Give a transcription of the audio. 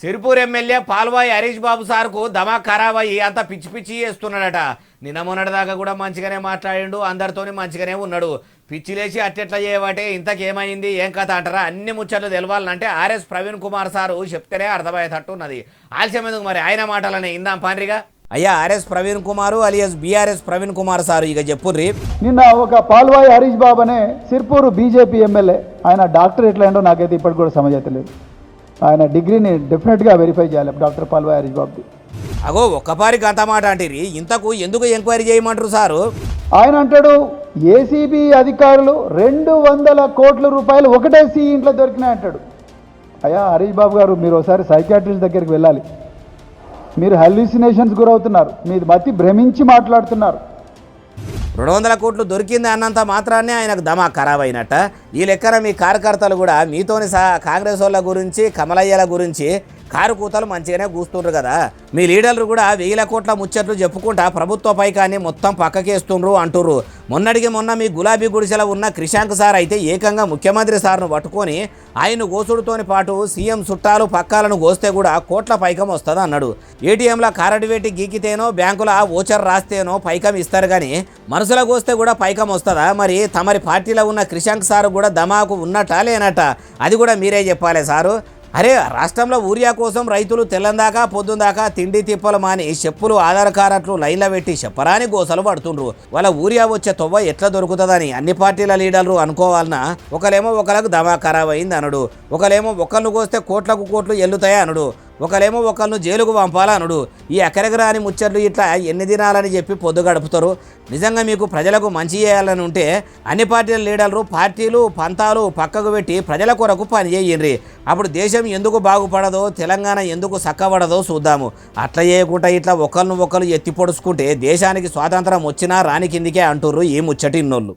Sirpur MLA Palvai Harish బాబు సార్కు దమా ఖరాబ్ అయ్యి అంత పిచ్చి పిచ్చి చేస్తున్నాడట. నిన్న మొన్నటి దాకా కూడా మంచిగానే మాట్లాడిండు, అందరితోని మంచిగానే ఉన్నాడు. పిచ్చి లేచి అట్టెట్లా చేయబట్టే ఇంతకేమైంది ఏం కథ అంటారా? అన్ని ముచ్చట్లు తెలవాలంటే ఆర్ఎస్ ప్రవీణ్ కుమార్ సారు చెప్తేనే అర్థమయ్యేటట్టు ఉన్నది. ఆలస్యం ఎందుకు మరి, ఆయన మాటలనే ఇందాం పాండ్రిగా. అయ్యా RS Praveen Kumar alias BRS Praveen Kumar sir ఇక చెప్పుర్రి. నిన్న ఒక పాల్వాయి హరీష్ బాబు అనే సిర్పూరు బీజేపీ ఎమ్మెల్యే, ఆయన డాక్టర్ ఎట్లా ఏంటో నాకైతే ఇప్పటికి కూడా సమజైతలేదు. ఆయన డిగ్రీని డెఫినెట్గా వెరిఫై చేయాలి డాక్టర్ పాల్వాయి హరీష్ బాబుది. అగో ఒక్కపారి గంత మాట అంటిరి, ఇంతకు ఎందుకు ఎంక్వైరీ చేయమంటారు సారు? ఆయన అంటాడు ఏసీబీ అధికారులు 200 కోట్ల రూపాయలు ఒకటే ఇంట్లో దొరికినాయి అంటాడు. అయ్యా హరీష్ బాబు గారు, మీరు ఒకసారి సైకాట్రిస్ట్ దగ్గరికి వెళ్ళాలి. మీరు హెల్యూసినేషన్స్ గురవుతున్నారు, మీరు మతి భ్రమించి మాట్లాడుతున్నారు. 200 కోట్లు దొరికింది అన్నంత మాత్రాన్నే ఆయనకు దమా ఖరాబ్ అయినట్ట. ఈ లెక్కన మీ కార్యకర్తలు కూడా మీతోని కాంగ్రెస్ వాళ్ళ గురించి కమలయ్యల గురించి కారు కూతలు మంచిగానే కూస్తుండ్రు కదా. మీ లీడర్లు కూడా 1000 కోట్ల ముచ్చట్లు చెప్పుకుంటా ప్రభుత్వ పైకాన్ని మొత్తం పక్కకేస్తుండ్రు అంటుర్రు. మొన్నటికి మొన్న మీ గులాబీ గుడిసెల ఉన్న క్రిషాంక్ సార్ అయితే ఏకంగా ముఖ్యమంత్రి సార్ను పట్టుకొని ఆయన గోసుడుతోని పాటు సీఎం చుట్టాలు పక్కాలను గోస్తే కూడా కోట్ల పైకం వస్తుంది అన్నాడు. ఏటీఎంల కారడివేటి గీకితేనో బ్యాంకుల ఓచర్ రాస్తేనో పైకం ఇస్తారు కానీ మనసులో గోస్తే కూడా పైకం వస్తుందా? మరి తమరి పార్టీలో ఉన్న క్రిషాంక్ సారు కూడా దమాకు ఉన్నట్టా లేనట్ట? అది కూడా మీరే చెప్పాలి సారు. అరే రాష్ట్రంలో ఊరియా కోసం రైతులు తెల్లందాకా పొద్దుందాకా తిండి తిప్పలు మాని చెప్పులు ఆధార్ కార్డులు లైన్లో పెట్టి చెప్పరాని గోసలు పడుతుండ్రు. వాళ్ళ ఊరియా వచ్చే తొవ్వ ఎట్లా దొరుకుతుందని అన్ని పార్టీల లీడర్లు అనుకోవాలన్నా ఒకలేమో ఒకరికి దమా ఖరాబ్ అయింది అనుడు, ఒకలేమో ఒకళ్ళు కోస్తే కోట్లకు కోట్లు ఎల్లుతాయి అనుడు, ఒకలేమో ఒకళ్ళను జైలుకు పంపాలా అనుడు. ఈ ఎకరెగరాని ముచ్చట్లు ఇట్లా ఎన్ని దినాలని చెప్పి పొద్దు గడుపుతారు. నిజంగా మీకు ప్రజలకు మంచి చేయాలని ఉంటే అన్ని పార్టీల లీడర్లు పార్టీలు పంతాలు పక్కకు పెట్టి ప్రజల కొరకు పని చేయండి. అప్పుడు దేశం ఎందుకు బాగుపడదో, తెలంగాణ ఎందుకు చక్కబడదో చూద్దాము. అట్లా చేయకుండా ఇట్లా ఒకళ్ళు ఎత్తి పొడుచుకుంటే దేశానికి స్వాతంత్రం వచ్చినా రాని కిందికే అంటుర్రు ఈ ముచ్చటిన్నోళ్ళు.